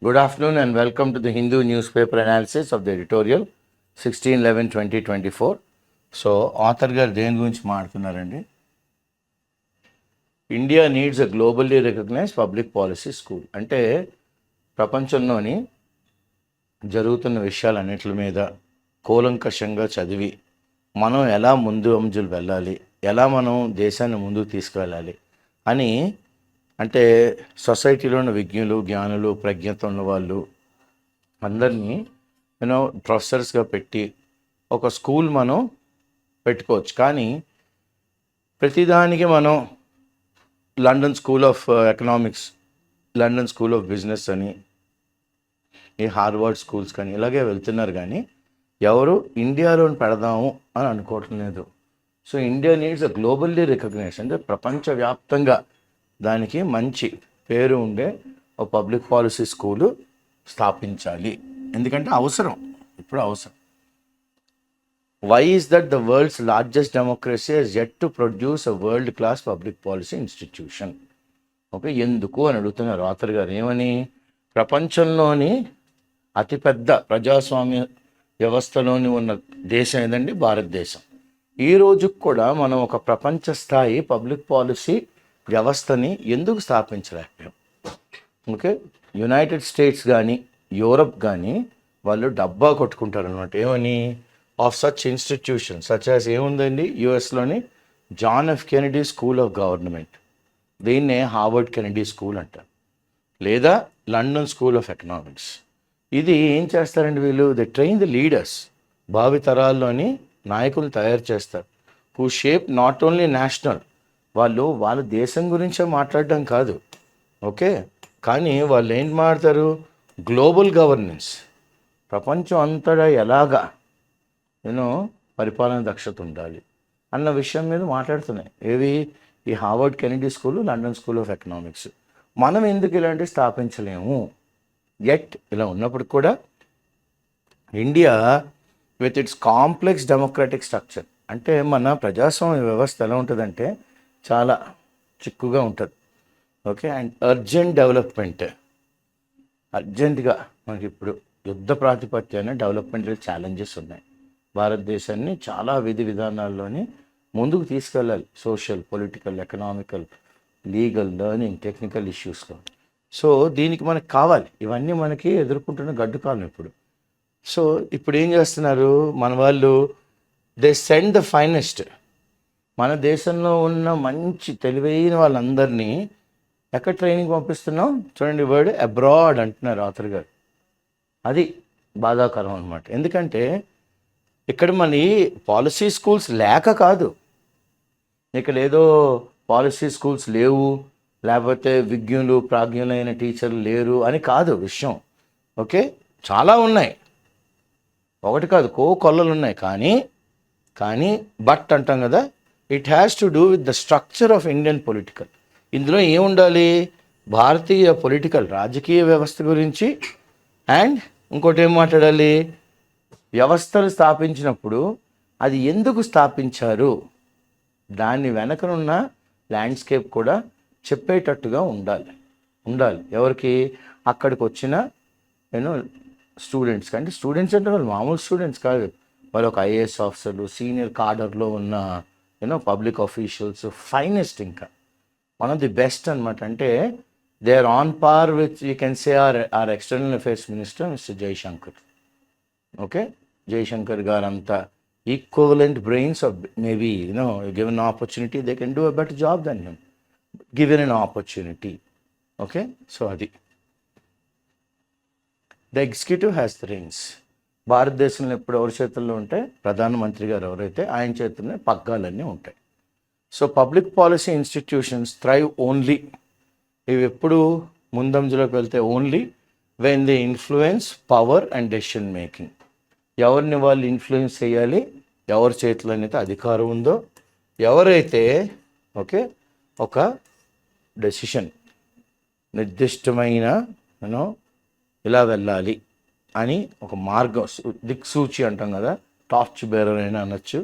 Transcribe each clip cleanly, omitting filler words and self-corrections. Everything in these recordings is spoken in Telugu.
Good afternoon and welcome to the Hindu newspaper analysis of the editorial 16/11/2024. So author గారు దేని గురించి మాట్లాడుతున్నారండి? India needs a globally recognise public policy school. అంటే ప్రపంచంలోని జరుగుతున్న విషయాలన్నిటి మీద కూలంకషంగా చదివి మనం ఎలా ముందు అంజులు వెళ్ళాలి, ఎలా మనం దేశాన్ని ముందుకు తీసుకువెళ్ళాలి అని, అంటే సొసైటీలో ఉన్న విజ్ఞులు, జ్ఞానులు, ప్రజ్ఞత ఉన్న వాళ్ళు అందరినీ ప్రొఫెసర్స్గా పెట్టి ఒక స్కూల్ మనం పెట్టుకోవచ్చు. కానీ ప్రతిదానికి మనం London school of economics, London school of business అని, ఈ హార్వర్డ్ స్కూల్స్ కానీ ఇలాగే వెళ్తున్నారు. కానీ ఎవరు ఇండియాలోని పెడదాము అని అనుకోవటం లేదు. So India needs a globally recognise, అంటే ప్రపంచవ్యాప్తంగా దానికి మంచి పేరు ఉండే ఒక పబ్లిక్ పాలసీ స్కూలు స్థాపించాలి. ఎందుకంటే అవసరం, ఇప్పుడు అవసరం. Why is that the world's largest democracy has yet to produce a world class public policy institution? Okay, ఎందుకు అని అడుగుతున్నారు ఆథర్ గారు. ఏమని? ప్రపంచంలోని అతిపెద్ద ప్రజాస్వామ్య వ్యవస్థలోని ఉన్న దేశం ఏదండి? భారతదేశం. ఈ రోజుకు కూడా మనం ఒక ప్రపంచ స్థాయి పబ్లిక్ పాలసీ వ్యవస్థని ఎందుకు స్థాపించలేకపోయాం? ఓకే, యునైటెడ్ స్టేట్స్ కానీ యూరప్ కానీ వాళ్ళు డబ్బా కొట్టుకుంటారు అనమాట. ఏమని? Of such institution such as ఏముందండి యుఎస్లోని John F Kennedy school of government, దీన్నే హార్వర్డ్ కెనడీ స్కూల్ అంటారు, లేదా లండన్ స్కూల్ ఆఫ్ ఎకనామిక్స్. ఇది ఏం చేస్తారండి వీళ్ళు? దే ట్రైన్ ది లీడర్స్, భావితరాల్లోని నాయకులు తయారు చేస్తారు, who shape not only national, వాళ్ళు వాళ్ళ దేశం గురించే మాట్లాడడం కాదు, ఓకే, కానీ వాళ్ళు ఏంటి మాట్లాడతారు? గ్లోబల్ గవర్నెన్స్, ప్రపంచం అంతటా ఎలాగా పరిపాలన దక్షత ఉండాలి అన్న విషయం మీద మాట్లాడుతున్నాయి. ఏవి? ఈ Harvard Kennedy school, London school of economics. మనం ఎందుకు ఇలాంటివి స్థాపించలేము? ఎట్ ఇలా ఉన్నప్పుడు కూడా India with its complex democratic structure, అంటే మన ప్రజాస్వామ్య వ్యవస్థ ఎలా ఉంటుందంటే చాలా చిక్కుగా ఉంటుంది. ఓకే, అండ్ అర్జెంట్ డెవలప్మెంట్, అర్జెంటుగా మనకి ఇప్పుడు యుద్ధ ప్రాతిపత్యాన డెవలప్మెంటల్ ఛాలెంజెస్ ఉన్నాయి. భారతదేశాన్ని చాలా విధి విధానాల్లోని ముందుకు తీసుకెళ్ళాలి, social, political, economical, legal, learning, technical ఇష్యూస్లో. సో దీనికి మనకు కావాలి, ఇవన్నీ మనకి ఎదుర్కొంటున్న గడ్డు కాలం ఇప్పుడు. సో ఇప్పుడు ఏం చేస్తున్నారు మన వాళ్ళు? దే సెండ్ ద ఫైనెస్ట్, మన దేశంలో ఉన్న మంచి తెలివైన వాళ్ళందరినీ ఎక్కడ ట్రైనింగ్ పంపిస్తున్నాం? చూడండి, వర్డ్ అబ్రాడ్ అంటున్నారు ఆథర్ గారు. అది బాధాకరం అనమాట. ఎందుకంటే ఇక్కడ మన పాలసీ స్కూల్స్ లేక కాదు, ఇక్కడ ఏదో పాలసీ స్కూల్స్ లేవు, లేకపోతే విజ్ఞులు ప్రాజ్ఞులైన టీచర్లు లేరు అని కాదు విషయం. ఓకే, చాలా ఉన్నాయి, ఒకటి కాదు, కొల్లలు ఉన్నాయి. కానీ బట్ అంటాం కదా, it has to do with the structure of Indian political. ఇందులో ఏముండాలి? భారతీయ పొలిటికల్, రాజకీయ వ్యవస్థ గురించి. అండ్ ఇంకోటి ఏం మాట్లాడాలి? వ్యవస్థలు స్థాపించినప్పుడు అది ఎందుకు స్థాపించారు, దాని వెనకనున్న ల్యాండ్స్కేప్ కూడా చెప్పేటట్టుగా ఉండాలి. ఎవరికి? అక్కడికి వచ్చిన స్టూడెంట్స్. అంటే స్టూడెంట్స్ అంటే వాళ్ళు మామూలు స్టూడెంట్స్ కాదు, వాళ్ళు ఒక ఐఏఎస్ ఆఫీసర్లు, సీనియర్ కార్డర్లో ఉన్న పబ్లిక్ ఆఫీషియల్స్, ఫైనెస్ట్, ఇంకా వన్ ఆఫ్ ది బెస్ట్ అనమాట. అంటే they are on par with you can say or external affairs minister mister Jaishankar. Okay, Jaishankar garu అంతా equivalent brains of maybe given opportunity they can do a better job than him, given an opportunity. Okay, so అది the executive has the reins. భారతదేశంలో ఎప్పుడు ఎవరి చేతుల్లో ఉంటే, ప్రధానమంత్రి గారు ఎవరైతే ఆయన చేతుల్లోనే పగ్గాలన్నీ ఉంటాయి. So public policy institutions thrive only, ఇవి ఎప్పుడు ముందంజలోకి వెళ్తే only when they influence power and decision making. ఎవరిని వాళ్ళు ఇన్ఫ్లుయెన్స్ చేయాలి, ఎవరి చేతిలో అయితే అధికారం ఉందో, ఎవరైతే ఓకే ఒక డెసిషన్ నిర్దిష్టమైన ఇలా వెళ్ళాలి అని ఒక మార్గం, దిక్సూచి అంటాం కదా, టార్చ్ బేరర్ అయినా అనొచ్చు.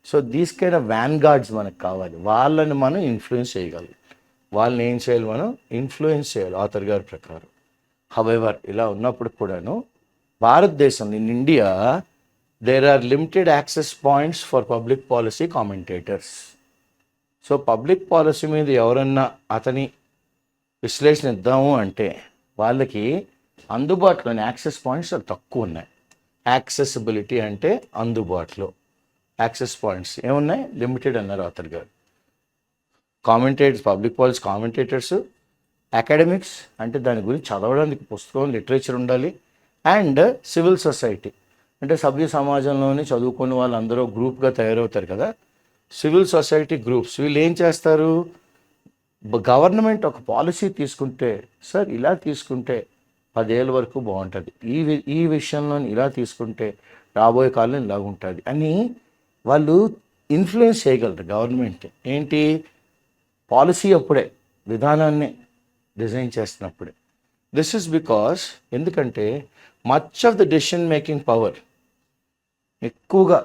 So these kind of van guards మనకు కావాలి, వాళ్ళని మనం ఇన్ఫ్లుయెన్స్ చేయగలం. వాళ్ళని ఏం చేయాలి? మనం ఇన్ఫ్లుయెన్స్ చేయాలి ఆథర్ గారి ప్రకారం. హవెవర్ ఇలా ఉన్నప్పుడు కూడాను భారతదేశం in India there are limited access points for public policy commentators. So public policy మీద ఎవరన్నా అతని విశ్లేషణ ఇద్దాము అంటే వాళ్ళకి అందుబాటులోని యాక్సెస్ పాయింట్స్ తక్కువ ఉన్నాయి. యాక్సెసిబిలిటీ అంటే అందుబాటులో, యాక్సెస్ పాయింట్స్ ఏమున్నాయి, లిమిటెడ్ అన్నారు ఆథర్ గారు. Commentators, public policy commentators, academics అంటే దాని గురించి చదవడానికి పుస్తకం లిటరేచర్ ఉండాలి, అండ్ సివిల్ సొసైటీ అంటే సభ్య సమాజంలోని చదువుకున్న వాళ్ళందరూ గ్రూప్గా తయారవుతారు కదా, సివిల్ సొసైటీ గ్రూప్స్. వీళ్ళు ఏం చేస్తారు, గవర్నమెంట్ ఒక పాలసీ తీసుకుంటే సార్ ఇలా తీసుకుంటే 10 ఏళ్ళ వరకు బాగుంటుంది, ఈ విషయంలో ఇలా తీసుకుంటే రాబోయే కాలం ఇలాగ ఉంటుంది అని వాళ్ళు ఇన్ఫ్లుయెన్స్ చేయగలరు గవర్నమెంట్. ఏంటి, పాలసీ అప్పుడే, విధానాన్ని డిజైన్ చేస్తున్నప్పుడే. దిస్ ఇస్ బికాస్ ఎందుకంటే much of the decision making power, ఎక్కువగా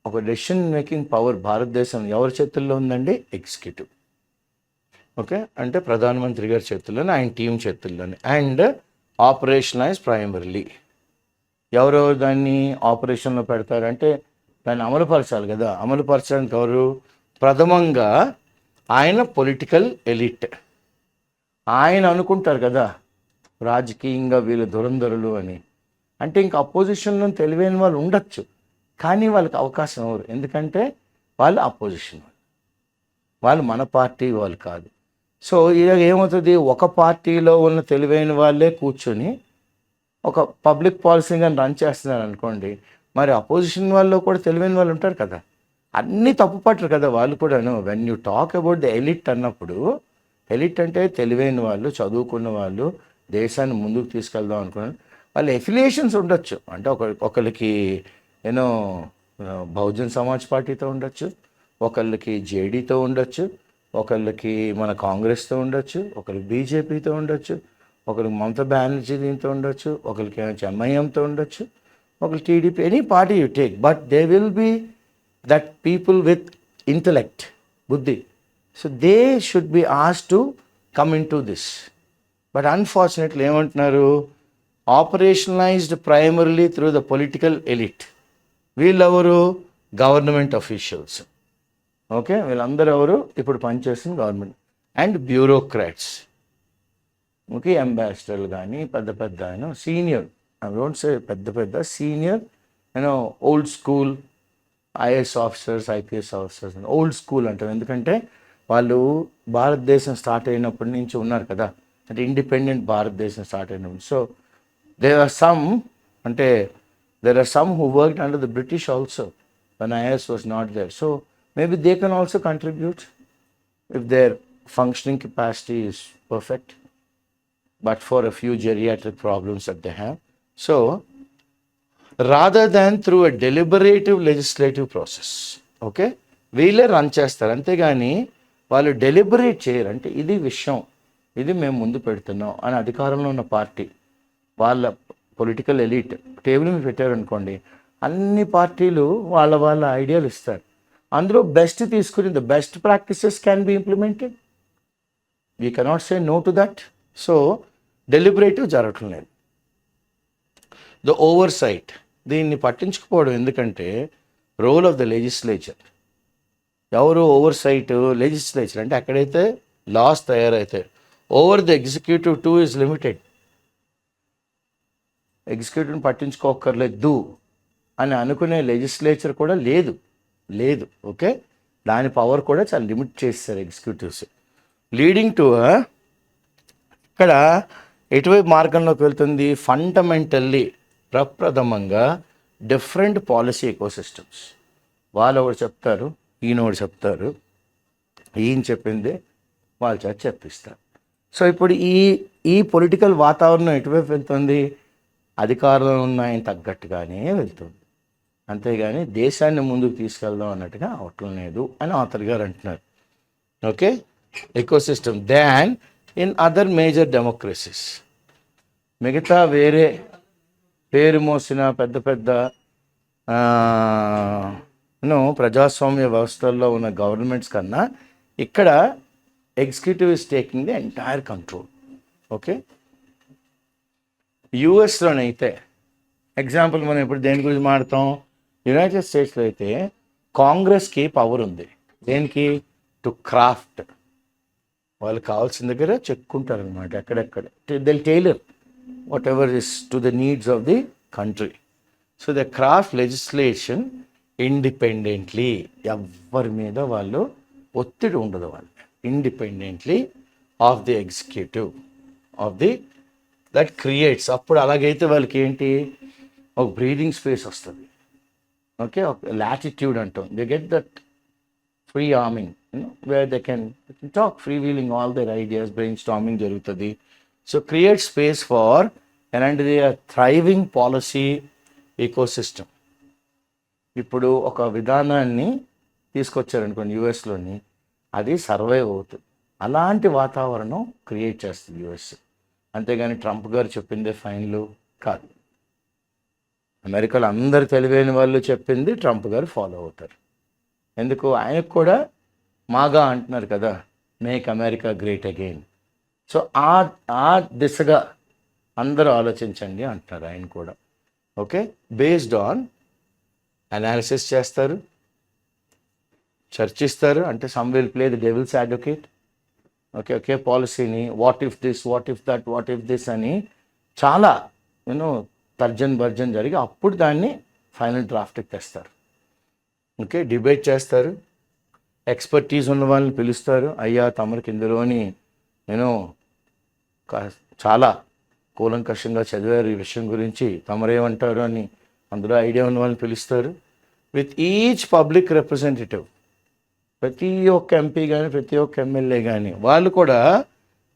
ఒక డెసిషన్ మేకింగ్ పవర్ భారతదేశం ఎవరి చేతుల్లో ఉందండి, ఎగ్జిక్యూటివ్. ఓకే, అంటే ప్రధానమంత్రి గారి చేతుల్లోనే, ఆయన టీం చేతుల్లోనే. అండ్ ఆపరేషనలైజ్ ప్రైమరీలీ ఎవరెవరు దాన్ని ఆపరేషన్లో పెడతారంటే దాన్ని అమలుపరచాలి కదా. అమలుపరచడానికి ఎవరు, ప్రథమంగా ఆయన పొలిటికల్ ఎలిట్. ఆయన అనుకుంటారు కదా రాజకీయంగా వీళ్ళు దురంధరులు అని. అంటే ఇంకా అపోజిషన్లో తెలివైన వాళ్ళు ఉండొచ్చు, కానీ వాళ్ళకి అవకాశం ఎవరు, ఎందుకంటే వాళ్ళు అపోజిషన్ వాళ్ళు మన పార్టీ వాళ్ళు కాదు. సో ఇలాగ ఏమవుతుంది, ఒక పార్టీలో ఉన్న తెలివైన వాళ్ళే కూర్చొని ఒక పబ్లిక్ పాలసీగా రన్ చేస్తున్నారు అనుకోండి, మరి అపోజిషన్ వాళ్ళు కూడా తెలివైన వాళ్ళు ఉంటారు కదా, అన్నీ తప్పుపట్టరు కదా వాళ్ళు కూడాను. When you talk about the elite అన్నప్పుడు, ఎలిట్ అంటే తెలివైన వాళ్ళు, చదువుకున్న వాళ్ళు, దేశాన్ని ముందుకు తీసుకెళ్దాం అనుకున్నారు. వాళ్ళ ఎఫిలియేషన్స్ ఉండొచ్చు, అంటే ఒకరికి ఏనో బహుజన్ సమాజ్ పార్టీతో ఉండొచ్చు, ఒకళ్ళకి జేడీతో ఉండొచ్చు, ఒకళ్ళకి మన కాంగ్రెస్తో ఉండొచ్చు, ఒకరికి బీజేపీతో ఉండొచ్చు, ఒకరికి మమతా బెనర్జీ దీంతో ఉండొచ్చు, ఒకరికి ఎంఐఎంతో ఉండొచ్చు, ఒకరికి TDP, any party you take, but they will be that people with intellect, బుద్ధి. So they should be asked to come into this. But unfortunately ఏమంటున్నారు, operationalised primarily through the political elite. వీళ్ళెవరు, గవర్నమెంట్ అఫీషియల్స్. ఓకే, వీళ్ళందరూ ఎవరు, ఇప్పుడు పనిచేస్తున్న గవర్నమెంట్ అండ్ బ్యూరోక్రాట్స్. ఓకే, అంబాసిడర్లు కానీ పెద్ద పెద్ద సీనియర్, ఐ డోంట్ సే పెద్ద senior old school IAS officers, IPS officers. Old school అంటారు ఎందుకంటే వాళ్ళు భారతదేశం స్టార్ట్ అయినప్పటి నుంచి ఉన్నారు కదా, అంటే ఇండిపెండెంట్ భారతదేశం స్టార్ట్ అయినప్పుడు. So there are some who worked under the British also when IAS was not there. So maybe they can also contribute if their functioning capacity is perfect, but for a few geriatric problems that they have. So rather than through a deliberative legislative process, okay, వీళ్ళే రన్ చేస్తారు, అంతేగాని వాళ్ళు డెలిబరేట్ చేయరు. అంటే ఇది విషయం, ఇది మేము ముందు పెడుతున్నాం అని అధికారంలో ఉన్న పార్టీ వాళ్ళ పొలిటికల్ ఎలిట్ టేబుల్ మీద పెట్టారనుకోండి, అన్ని పార్టీలు వాళ్ళ ఐడియాలు ఇస్తారు, అందులో బెస్ట్ తీసుకుని the best practices can be implemented. We cannot say no to that. So deliberative జరగటం లేదు. ద ఓవర్ సైట్, దీన్ని పట్టించుకోవడం, ఎందుకంటే రోల్ ఆఫ్ ద లెజిస్లేచర్. ఎవరు ఓవర్ సైట్, లెజిస్లేచర్. అంటే ఎక్కడైతే లాస్ తయారైతాయి, over the executive too is limited. ఎగ్జిక్యూటివ్ని పట్టించుకోకర్లేదు అని అనుకునే లెజిస్లేచర్ కూడా లేదు. ఓకే, దాని పవర్ కూడా చాలా లిమిట్ చేస్తారు ఎగ్జిక్యూటివ్స్, లీడింగ్ టు ఇక్కడ ఎటువైపు మార్గంలోకి వెళ్తుంది, ఫండమెంటల్లీ ప్రప్రథమంగా డిఫరెంట్ పాలసీ ఎకోసిస్టమ్స్. వాళ్ళు ఒకటి చెప్తారు, ఈయన ఒకటి చెప్తారు, ఈయన చెప్పింది వాళ్ళు చేత చెప్పిస్తారు. సో ఇప్పుడు ఈ పొలిటికల్ వాతావరణం ఎటువైపు వెళ్తుంది, అధికారంలో ఉన్న ఆయన తగ్గట్టుగానే వెళ్తుంది, అంతేగాని దేశాన్ని ముందుకు తీసుకెళ్దాం అన్నట్టుగా అవటం లేదు అని ఆథర్ గారు అంటున్నారు. Okay, ecosystem than in other major democracies. మిగతా వేరే పేరు మోసిన పెద్ద ప్రజాస్వామ్య వ్యవస్థల్లో ఉన్న గవర్నమెంట్స్ కన్నా ఇక్కడ executive is taking the entire control. Okay, యుఎస్లోనైతే ఎగ్జాంపుల్ మనం ఇప్పుడు దేని గురించి మాడతాం, యునైటెడ్ స్టేట్స్లో అయితే కాంగ్రెస్కి పవర్ ఉంది. దేనికి? To craft. వాళ్ళు కావాల్సిన దగ్గర చెక్కుంటారు అనమాట, ఎక్కడెక్కడ they'll tailor whatever is to the needs of the country. So the craft legislation independently, ఎవరి మీద వాళ్ళు ఒత్తిడి ఉండదు, వాళ్ళు independently of the executive of the that creates. అప్పుడు అలాగైతే వాళ్ళకి ఏంటి, ఒక బ్రీదింగ్ స్పేస్ వస్తుంది. ఓకే, ఒక లాటిట్యూడ్ అంటాం. They get that free arming, where they can talk free wheeling all their ideas, brain storming జరుగుతుంది. సో క్రియేట్ స్పేస్ ఫార్ ఎలాంటిది, థ్రైవింగ్ పాలసీ ఈకోసిస్టమ్. ఇప్పుడు ఒక విధానాన్ని తీసుకొచ్చారనుకోండి యుఎస్లోని, అది సర్వైవ్ అవుతుంది. అలాంటి వాతావరణం క్రియేట్ చేస్తుంది యుఎస్. అంతేగాని ట్రంప్ గారు చెప్పిందే ఫైన్లు కాదు. అమెరికాలో అందరు తెలివైన వాళ్ళు చెప్పింది ట్రంప్ గారు ఫాలో అవుతారు. ఎందుకు? ఆయనకు కూడా మాగా అంటున్నారు కదా, make America great again. So ఆ దిశగా అందరూ ఆలోచించండి అంటున్నారు ఆయన కూడా. ఓకే, బేస్డ్ ఆన్ అనాలిసిస్ చేస్తారు, చర్చిస్తారు. అంటే some will play the devil's advocate. Okay, పాలసీని what if this, what if that, what if this అని చాలా తర్జన్ భర్జన్ జరిగి అప్పుడు దాన్ని ఫైనల్ డ్రాఫ్ట్కి తెస్తారు. ఓకే, డిబేట్ చేస్తారు, ఎక్స్పర్టీస్ ఉన్న వాళ్ళని పిలుస్తారు. అయ్యా తమరికి ఇందులోని చాలా కూలంకషంగా చదివారు ఈ విషయం గురించి, తమరేమంటారు అని అందులో ఐడియా ఉన్న వాళ్ళని పిలుస్తారు. విత్ ఈచ్ పబ్లిక్ రిప్రజెంటేటివ్, ప్రతి ఒక్క ఎంపీ కానీ ప్రతి ఒక్క ఎమ్మెల్యే కానీ వాళ్ళు కూడా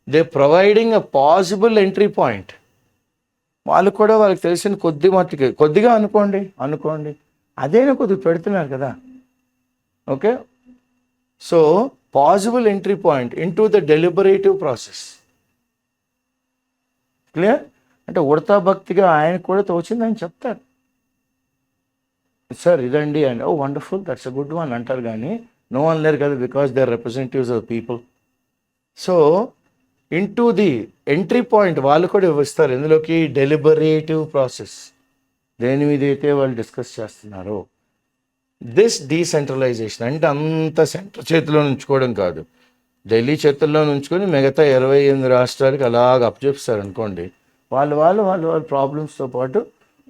they providing a possible entry point. వాళ్ళు కూడా వాళ్ళకి తెలిసిన కొద్దిగా అనుకోండి అదేనా కొద్దిగా పెడుతున్నారు కదా. Okay, so possible entry point into the deliberative process. Clear? అంటే ఉడతా భక్తిగా ఆయన కూడా తోచింది ఆయన చెప్తారు, సార్ ఇదండి అని. Oh wonderful, that's a good one అంటారు. కానీ నో వన్ లేరు కదా, because they are representatives of people. So into the entry point వాళ్ళు కూడా ఇస్తారు. ఇందులోకి డెలిబరేటివ్ ప్రాసెస్, దేని మీద అయితే వాళ్ళు డిస్కస్ చేస్తున్నారో. దిస్ డీసెంట్రలైజేషన్ అంటే అంత సెంటర్ చేతిలో ఉంచుకోవడం కాదు, ఢిల్లీ చేతుల్లో ఉంచుకొని మిగతా 28 రాష్ట్రాలకి అలాగ అప్పచెప్స్తారు అనుకోండి. వాళ్ళ ప్రాబ్లమ్స్తో పాటు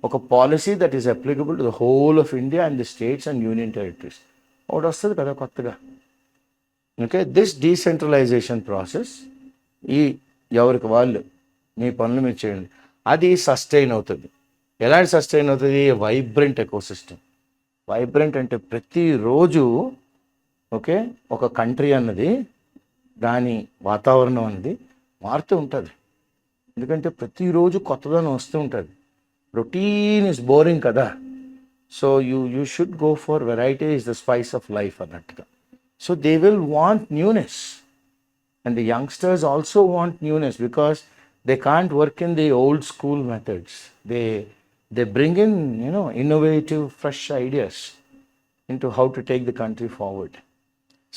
ఒక policy that is applicable to the whole of India and the states and union territories ఒకటి వస్తుంది కదా కొత్తగా. ఓకే, దిస్ డీసెంట్రలైజేషన్ ప్రాసెస్, ఈ ఎవరికి వాళ్ళు మీ పనులు మీరు చేయండి, అది సస్టైన్ అవుతుంది. ఎలాంటి సస్టైన్ అవుతుంది? Vibrant ecosystem. వైబ్రెంట్ అంటే ప్రతిరోజు ఓకే ఒక కంట్రీ అన్నది దాని వాతావరణం అన్నది మారుతూ ఉంటుంది. ఎందుకంటే ప్రతిరోజు కొత్తదనం వస్తూ ఉంటుంది. రొటీన్ ఇస్ బోరింగ్ కదా. So you should go for variety is the spice of life అన్నట్టుగా. So they will want newness and the youngsters also want newness because they can't work in the old school methods. They bring in, innovative, fresh ideas into how to take the country forward.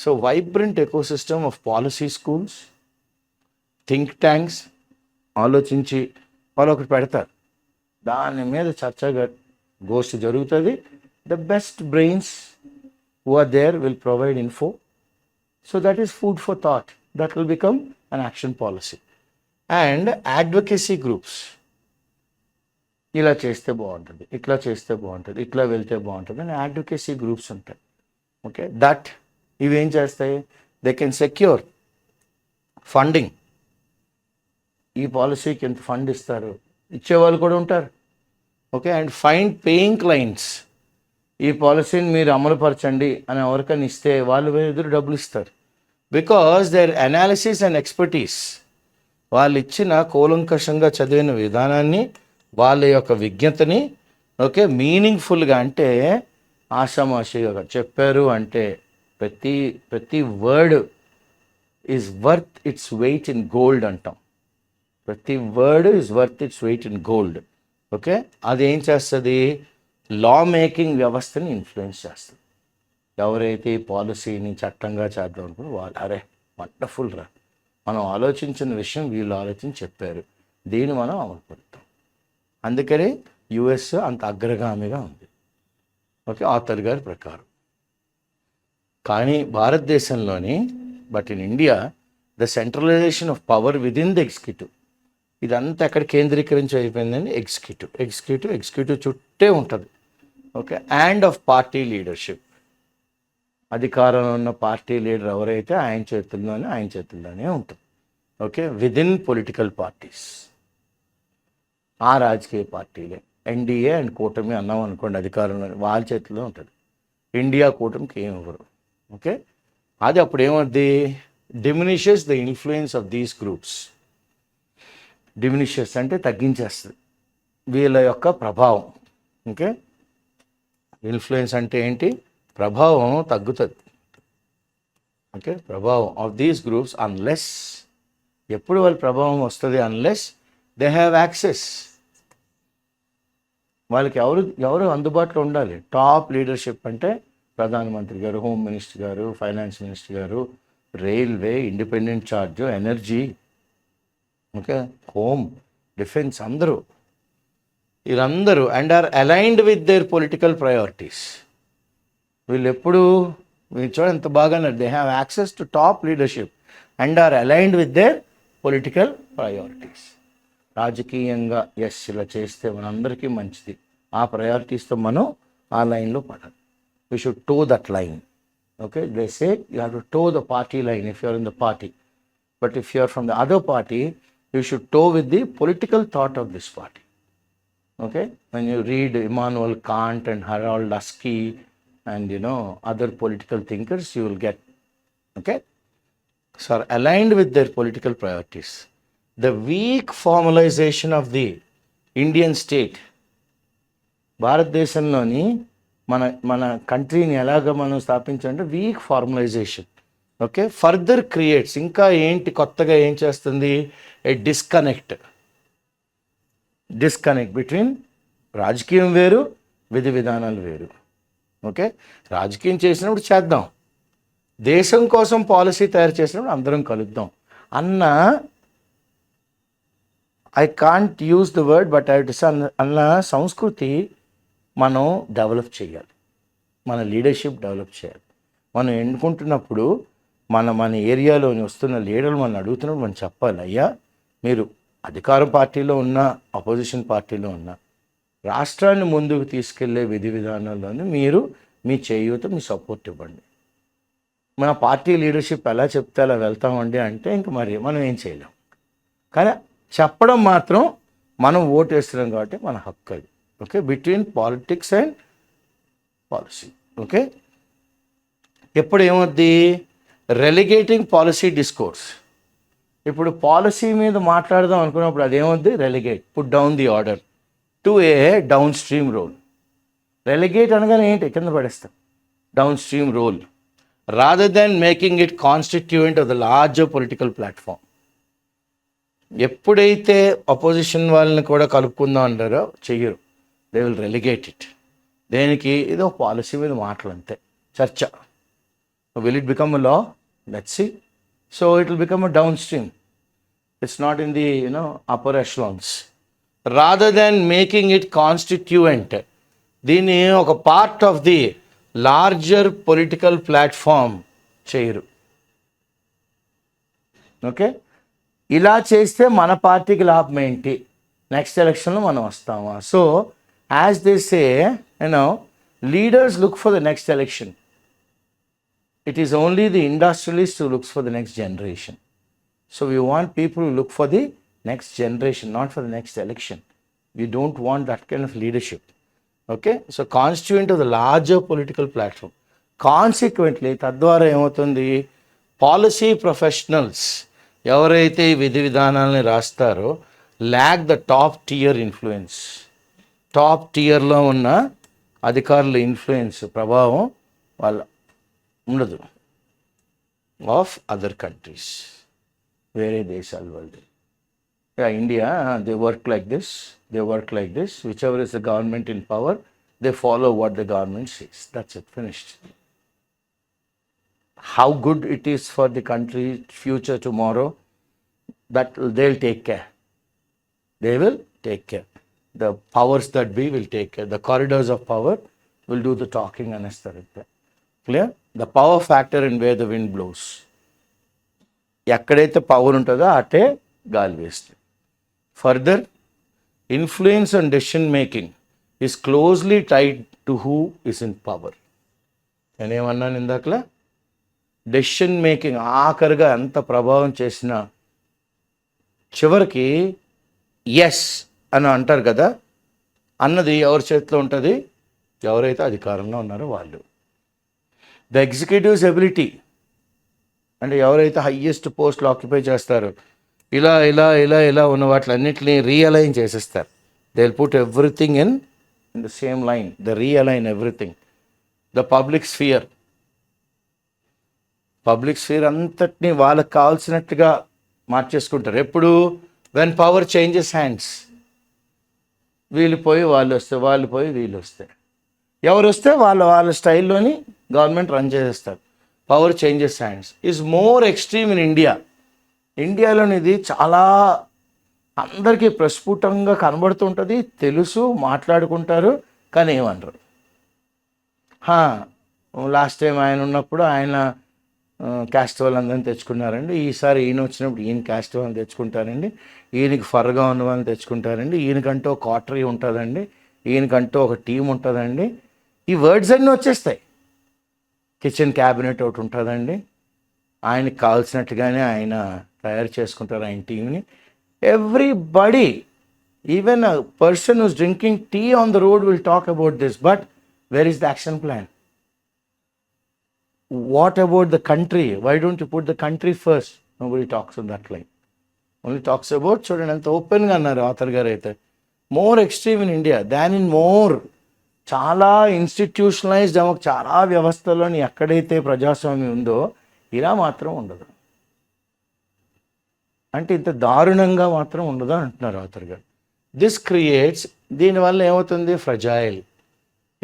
So, vibrant ecosystem of policy schools, think tanks, ఆలోచించి వాళ్ళు ఒకటి పెడతారు, దాని మీద చర్చగా గోష్ఠి జరుగుతుంది. The best brains who are there will provide info. So, that is food for thought. That will become an action policy. And advocacy groups. ఇలా చేస్తే బాగుంటుంది, ఇట్లా చేస్తే బాగుంటుంది, ఇట్లా వెళ్తే బాగుంటుంది అని అడ్వకేసీ గ్రూప్స్ ఉంటాయి. ఓకే, దట్ ఇవేం చేస్తాయి? They can secure funding. ఈ పాలసీకి ఎంత ఫండ్ ఇస్తారు, ఇచ్చేవాళ్ళు కూడా ఉంటారు. Okay, and find paying clients. ఈ పాలసీని మీరు అమలుపరచండి అని ఎవరికైనా ఇస్తే వాళ్ళు ఎదురు డబ్బులు ఇస్తారు. Because their analysis and expertise, వాళ్ళు ఇచ్చిన కూలంకషంగా చదివిన విధానాన్ని, వాళ్ళ యొక్క విజ్ఞతని మీనింగ్ఫుల్గా, అంటే ఆషామాషిగా చెప్పారు అంటే ప్రతి word is worth its weight in gold అంటాం. ప్రతి word is worth its weight in gold. Okay, అదేం చేస్తుంది? లా మేకింగ్ వ్యవస్థని ఇన్ఫ్లుయెన్స్ చేస్తుంది. ఎవరైతే ఈ పాలసీని చట్టంగా చేద్దాం అనుకుని వాళ్ళు, అరే వండర్ఫుల్ రా, మనం ఆలోచించిన విషయం వీళ్ళు ఆలోచించి చెప్పారు, దీన్ని మనం అమలు పడతాం. అందుకనే యుఎస్ అంత అగ్రగామిగా ఉంది. ఓకే, ఆథర్ గారి ప్రకారం. కానీ భారతదేశంలోని but in India the centralisation of power within the executive, ఇదంతా ఎక్కడ కేంద్రీకరించి అయిపోయిందని ఎగ్జిక్యూటివ్ చుట్టే ఉంటుంది. Okay, and of party leadership, అధికారంలో ఉన్న పార్టీ లీడర్ ఎవరైతే ఆయన చేతుల్లోనే ఉంటుంది. ఓకే, విదిన్ పొలిటికల్ పార్టీస్, ఆ రాజకీయ పార్టీలే. ఎన్డీఏ అండ్ కూటమి అన్నాం అనుకోండి, అధికారంలో వాళ్ళ చేతుల్లో ఉంటుంది. ఇండియా కూటమికి ఏమి ఇవ్వరు. ఓకే, అది అప్పుడు ఏమవుద్ది, డిమినిషెస్ the influence of these groups. డిమినిషెస్ అంటే తగ్గించేస్తుంది వీళ్ళ యొక్క ప్రభావం. ఓకే, ఇన్ఫ్లుయెన్స్ అంటే ఏంటి, ప్రభావం తగ్గుతుంది. ఓకే, ప్రభావం ఆఫ్ దీస్ గ్రూప్స్ అన్లెస్, ఎప్పుడు వాళ్ళ ప్రభావం వస్తుంది, అన్లెస్ దే హ్యావ్ యాక్సెస్. వాళ్ళకి ఎవరు అందుబాటులో ఉండాలి. టాప్ లీడర్షిప్ అంటే ప్రధానమంత్రి garu, home minister garu, finance minister garu, railway, independent charge, energy, okay, home, defence, వీళ్ళందరూ and are aligned with their political priorities. వీళ్ళు ఎప్పుడు మీరు చూడ ఎంత బాగా, they have access to top leadership and are aligned with their political priorities. రాజకీయంగా ఇలా చేస్తే మనందరికీ మంచిది, ఆ ప్రయారిటీస్తో మనం ఆ లైన్లో పడాలి. We should toe that line. Okay, they say you have to toe the party line if you're in the party, but if you're from the other party you should toe with the political thought of this party. Okay, when you read Immanuel Kant and Harold Lasky and other political thinkers, you will get, okay, so are aligned with their political priorities. The weak formalization of the Indian state, భారతదేశంలోని మన కంట్రీని ఎలాగ మనం స్థాపించాలంటే week formalisation. Okay, further creates, ఇంకా ఏంటి కొత్తగా ఏం చేస్తుంది, ఏ డిస్కనెక్ట్ బిట్వీన్ రాజకీయం వేరు, విధి విధానాలు వేరు. ఓకే, రాజకీయం చేసినప్పుడు చేద్దాం, దేశం కోసం పాలసీ తయారు చేసినప్పుడు అందరం కలుద్దాం అన్న, I can't use the word but I అన్న సంస్కృతి మనం డెవలప్ చేయాలి, మన లీడర్షిప్ డెవలప్ చేయాలి. మనం ఎన్నుకుంటున్నప్పుడు మన ఏరియాలోని వస్తున్న లీడర్లు మనం అడుగుతున్నప్పుడు మనం చెప్పాలి, అయ్యా మీరు అధికార పార్టీలో ఉన్న, అపోజిషన్ పార్టీలో ఉన్న, రాష్ట్రాన్ని ముందుకు తీసుకెళ్లే విధి విధానాల్లోనే మీరు మీ చేయూత, మీ సపోర్ట్ ఇవ్వండి. మన పార్టీ లీడర్షిప్ ఎలా చెప్తే అలా వెళ్తామండి అంటే ఇంక మరి మనం ఏం చేయలేం. కానీ చెప్పడం మాత్రం, మనం ఓటు వేస్తున్నాం కాబట్టి మన హక్కు అది. Okay, between politics and policy. Okay, ఎప్పుడు ఏమవుద్ది, రెలిగేటింగ్ పాలసీ డిస్కోర్స్. ఇప్పుడు పాలసీ మీద మాట్లాడదాం అనుకున్నప్పుడు అదేమవుద్ది, relegate, put down the order to a downstream role. Relegate అనగానే ఏంటి, కింద పడేస్తాం, downstream role, rather than making it constituent of the larger political platform. ఎప్పుడైతే అపోజిషన్ వాళ్ళని కూడా కలుపుకుందాం అంటారో చెయ్యరు, దే విల్ రెలిగేట్ ఇట్. దేనికి, ఇదో పాలసీ మీద మాటలు అంతే, చర్చ. Will it become a law, let's see. So it will become a downstream. It's not in the upper echelons. Rather than making it constituent, దీన్ని ఒక part of the larger political platform చేయరు. ఓకే, ఇలా చేస్తే మన పార్టీకి లాభం ఏంటి, నెక్స్ట్ ఎలక్షన్లో మనం వస్తామా? So as they say, leaders look for the next election. It is only the industrialist who looks for the next generation. So we want people who look for the next generation, not for the next election. We don't want that kind of leadership. Okay? So constituent of the larger political platform. Consequently, తద్వారా ఏమవుతుంది, పాలసీ ప్రొఫెషనల్స్ ఎవరైతే విధి విధానాలని రాస్తారో lack the top tier influence. Top టియర్లో ఉన్న అధికారుల ఇన్ఫ్లుయెన్స్, ప్రభావం వాళ్ళ ఉండదు ఆఫ్ అదర్ కంట్రీస్, వేరే దేశాల వాళ్ళు. India, they work like this, which ever is the government in power, they follow what the government says, that's it, finished. How good it is for the country future tomorrow, that they'll take care. the powers that be will take care. The corridors of power will do the talking అనేస్తారు. Clear? The power factor in where the wind blows. ఎక్కడైతే పవర్ ఉంటుందో అటే గాలి వేస్తుంది. Further, influence and decision making is closely tied to who is in power. నేనేమన్నాను ఇందాకలా? డెసిషన్ మేకింగ్ ఆఖరిగా ఎంత ప్రభావం చేసినా చివరికి ఎస్ అని అంటారు కదా, అన్నది ఎవరి చేతిలో ఉంటుంది? ఎవరైతే అధికారంలో ఉన్నారో వాళ్ళు. ద ఎగ్జిక్యూటివ్స్ ఎబిలిటీ అంటే ఎవరైతే హయ్యెస్ట్ పోస్ట్లు ఆక్యుపై చేస్తారో ఇలా ఇలా ఇలా ఇలా ఉన్న వాటిలన్నింటినీ రీఅలైన్ చేసేస్తారు. They will put everything in the same line. The realign everything. The public sphere అంతటినీ వాళ్ళకి కావాల్సినట్టుగా మార్చేసుకుంటారు. ఎప్పుడు? When power changes hands. వీళ్ళు పోయి వాళ్ళు వస్తే, వాళ్ళు పోయి వీళ్ళు వస్తే, ఎవరు వస్తే వాళ్ళ స్టైల్లోని గవర్నమెంట్ రన్ చేసేస్తారు. Power changes hands is more extreme in India. ఇండియాలోని ఇది చాలా అందరికీ ప్రస్ఫుటంగా కనబడుతుంటుంది, తెలుసు, మాట్లాడుకుంటారు, కానీ ఏమనరు. లాస్ట్ టైం ఆయన ఉన్నప్పుడు ఆయన క్యాస్ట్ వాళ్ళందరినీ తెచ్చుకున్నారండి, ఈసారి ఈయన వచ్చినప్పుడు ఈయన క్యాస్ట్ వాళ్ళని తెచ్చుకుంటారండి, ఈయనకి ఫర్గా ఉన్న వాళ్ళని తెచ్చుకుంటారండి, ఈయనకంటూ ఒక క్వార్టరీ ఉంటుందండి, ఈయనకంటూ ఒక టీం ఉంటుందండి. ఈ వర్డ్స్ అన్నీ వచ్చేస్తాయి. కిచెన్ క్యాబినెట్ ఒకటి ఉంటుందండి, ఆయనకి కావాల్సినట్టుగానే ఆయన తయారు చేసుకుంటారు ఆయన టీంని. Everybody, even a person who's drinking tea on the road will talk about this. But where is the action plan? What about the country? Why don't you put the country first? Nobody talks on that line. Only talks about, చూడండి ఎంత ఓపెన్గా అన్నారు ఆథర్ గారు అయితే, more extreme in India than in more. చాలా ఇన్స్టిట్యూషనలైజ్డ్ చాలా వ్యవస్థలోని ఎక్కడైతే ప్రజాస్వామ్యం ఉందో ఇలా మాత్రం ఉండదు. అంటే ఇంత దారుణంగా మాత్రం ఉండదు అంటున్నారు ఆథర్ గారు. దిస్ క్రియేట్స్, దీనివల్ల ఏమవుతుంది? ఫ్రజైల్.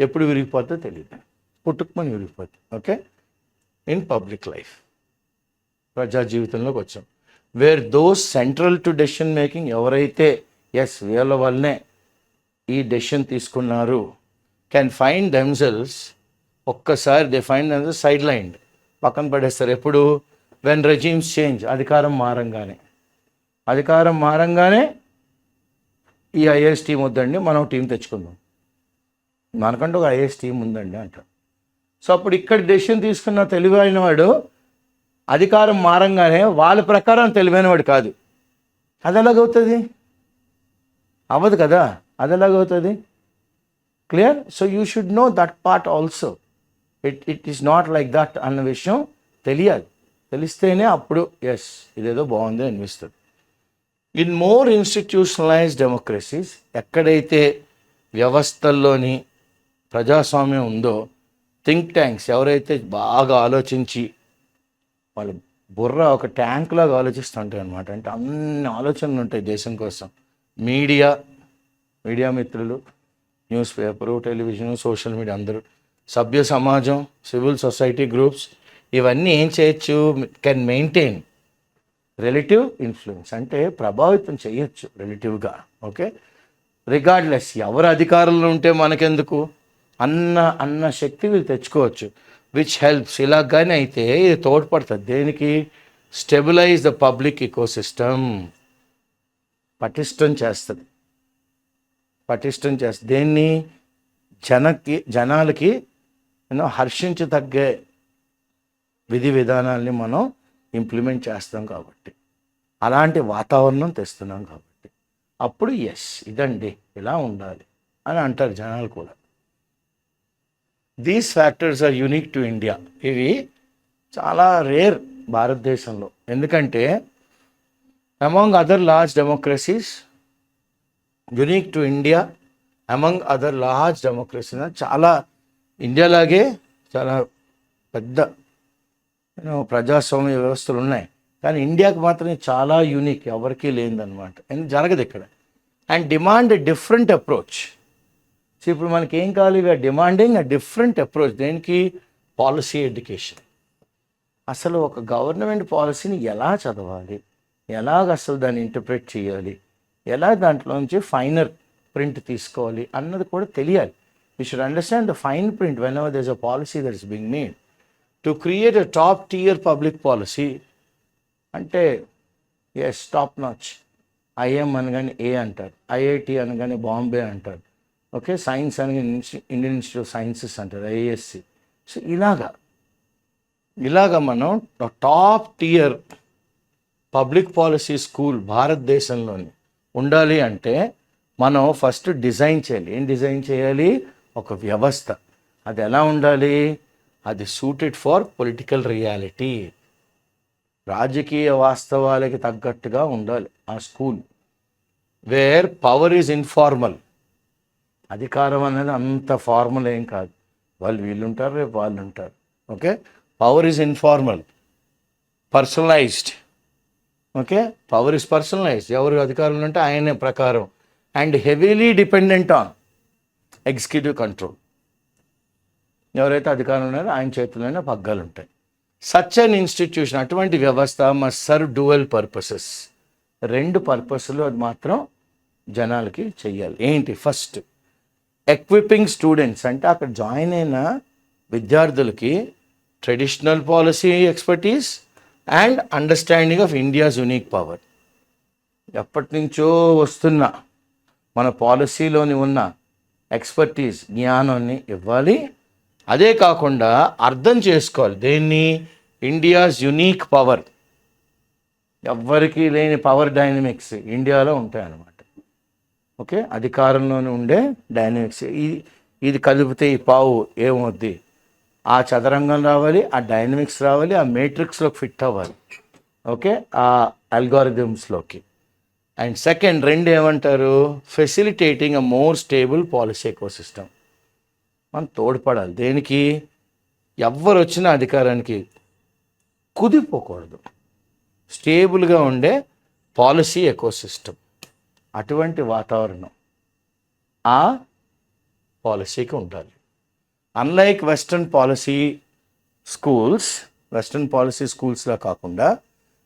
ఎప్పుడు విరిగిపోతుందో తెలియదు, పుట్టుకుమని విరిగిపోతుంది. ఓకే, ఇన్ పబ్లిక్ లైఫ్, ప్రజా జీవితంలోకి వచ్చాం. Where those central to decision making, ఎవరైతే ఎస్ వీళ్ళ వల్లనే ఈ డెసిషన్ తీసుకున్నారు, కెన్ ఫైండ్ దెమ్సెల్వ్స్, ఒక్కసారి they find themselves sidelined, పక్కన పడేస్తారు. ఎప్పుడు? వెన్ రెజీమ్స్ చేంజ్, అధికారం మారంగానే ఈ ఐఏఎస్ టీం వద్దండి, మనం టీం తెచ్చుకుందాం, మనకంటూ ఒక ఐఏఎస్ టీం ఉందండి అంటారు. సో అప్పుడు ఇక్కడ డెసిషన్ తీసుకున్న తెలివైన వాడు అధికారం మారంగానే వాళ్ళ ప్రకారం తెలివైనవాడు కాదు. అది ఎలాగవుతుంది? అవ్వదు కదా, అది ఎలాగవుతుంది? Clear? So you should know that part also. It is not like that అన్న విషయం తెలియాలి. తెలిస్తేనే అప్పుడు ఎస్ ఇదేదో బాగుంది అనిపిస్తుంది. ఇన్ మోర్ ఇన్స్టిట్యూషనలైజ్డ్ డెమోక్రసీస్, ఎక్కడైతే వ్యవస్థల్లోని ప్రజాస్వామ్యం ఉందో, థింక్ ట్యాంక్స్ ఎవరైతే బాగా ఆలోచించి వాళ్ళ బుర్ర ఒక ట్యాంక్ లాగా ఆలోచిస్తుంటాయి అనమాట. అంటే అన్ని ఆలోచనలు ఉంటాయి దేశం కోసం. మీడియా మిత్రులు, news paper, television, social media, అందరూ, సభ్య సమాజం, సివిల్ సొసైటీ గ్రూప్స్, ఇవన్నీ ఏం చేయొచ్చు? కెన్ మెయింటైన్ రిలేటివ్ ఇన్ఫ్లుయెన్స్, అంటే ప్రభావితం చేయొచ్చు రిలేటివ్గా. ఓకే, రిగార్డ్లెస్ ఎవరు అధికారంలో ఉంటే మనకెందుకు అన్న శక్తి వీళ్ళు తెచ్చుకోవచ్చు. విచ్ హెల్ప్స్, ఇలాగానే అయితే ఇది తోడ్పడుతుంది. దేనికి? స్టెబిలైజ్ ద పబ్లిక్ ఇకోసిస్టమ్, పటిష్టం చేస్తుంది. దేన్ని? జనాలకి హర్షించదగ్గే విధి విధానాల్ని మనం ఇంప్లిమెంట్ చేస్తాం కాబట్టి, అలాంటి వాతావరణం తెస్తున్నాం కాబట్టి, అప్పుడు ఎస్ ఇదండి ఇలా ఉండాలి అని అంటారు జనాలు కూడా. These factors are unique to India. ఇవి చాలా రేర్ భారతదేశంలో. ఎందుకంటే among other large democracies, unique to India among other large democracies, చాలా ఇండియాలాగే చాలా పెద్ద ప్రజాస్వామ్య వ్యవస్థలు ఉన్నాయి, కానీ ఇండియాకి మాత్రం చాలా యూనిక్, ఎవరికీ లేదనమాట. జరగదు ఇక్కడ. And demand different approach. So ఇప్పుడు మనకి ఏం కావాలి? We are demanding a different approach. దేనికి? Policy education. అసలు ఒక గవర్నమెంట్ పాలసీని ఎలా చదవాలి, ఎలాగ అసలు దాన్ని ఇంటర్ప్రెట్ చేయాలి, ఎలా దాంట్లో నుంచి ఫైనర్ ప్రింట్ తీసుకోవాలి అన్నది కూడా తెలియాలి. You should understand the fine print whenever there is a policy that is being made. To create a top tier public policy అంటే ఎస్ టాప్ నాచ్. ఐఎం అనగానే ఏ అంటారు, ఐఐటి అనగానే బాంబే అంటారు, ఓకే, సైన్స్ అనగానే ఇండియన్ ఇన్స్టిట్యూట్ ఆఫ్ సైన్సెస్ అంటారు, ఐఏఎస్సి. సో ఇలాగా మనం top tier public policy school భారతదేశంలోని ఉండాలి అంటే మనం ఫస్ట్ డిజైన్ చేయాలి. ఏం డిజైన్ చేయాలి? ఒక వ్యవస్థ. అది ఎలా ఉండాలి? అది సూటెడ్ ఫర్ పొలిటికల్ రియాలిటీ, రాజకీయ వాస్తవాలకి తగ్గట్టుగా ఉండాలి ఆ school. Where power is informal. అధికారం అనేది అంత ఫార్మల్ ఏం కాదు, వీళ్ళు ఉంటారు, రేపు వాళ్ళు ఉంటారు, okay. Power is informal, personalised, okay. Power is personalised, ఎవరు అధికారులు ఉంటే ఆయనే ప్రకారం, and heavily dependent on executive control. ఎవరైతే అధికారులు ఉన్నారో ఆయన చేతుల్లోనే పగ్గాలు ఉంటాయి. సచ్ అన్ ఇన్స్టిట్యూషన్, అటువంటి వ్యవస్థ మస్ట్ సర్వ్ డ్యూయల్ పర్పసెస్. 2 పర్పస్లు అది మాత్రం జనాలకి చెయ్యాలి. ఏంటి? ఫస్ట్ ఎక్విపింగ్ స్టూడెంట్స్, అంటే అక్కడ జాయిన్ అయిన విద్యార్థులకి traditional policy expertise and understanding of India's unique power. ఎప్పటి నుంచో వస్తున్న మన పాలసీలోని ఉన్న ఎక్స్పర్టీస్, జ్ఞానాన్ని ఇవ్వాలి. అదే కాకుండా అర్థం చేసుకోవాలి దేన్ని? India's unique power. ఎవ్వరికీ లేని పవర్ డైనమిక్స్ ఇండియాలో ఉంటాయన్నమాట, ఓకే. అధికారంలోనే ఉండే డైనమిక్స్. ఇది కలిపితే ఈ పావు ఏమవుద్ది? ఆ చదరంగం రావాలి, ఆ డైనమిక్స్ రావాలి, ఆ మేట్రిక్స్లోకి ఫిట్ అవ్వాలి, ఓకే, ఆ అల్గారిథమ్స్లోకి. అండ్ సెకండ్ 2 ఏమంటారు? Facilitating a more stable policy ecosystem. మనం తోడ్పడాలి. దేనికి? ఎవ్వరు వచ్చిన అధికారానికి కుదిపోకూడదు, స్టేబుల్గా ఉండే పాలసీ ఎకోసిస్టమ్, అటువంటి వాతావరణం ఆ పాలసీకి ఉండాలి. అన్లైక్ వెస్ట్రన్ పాలసీ స్కూల్స్లా కాకుండా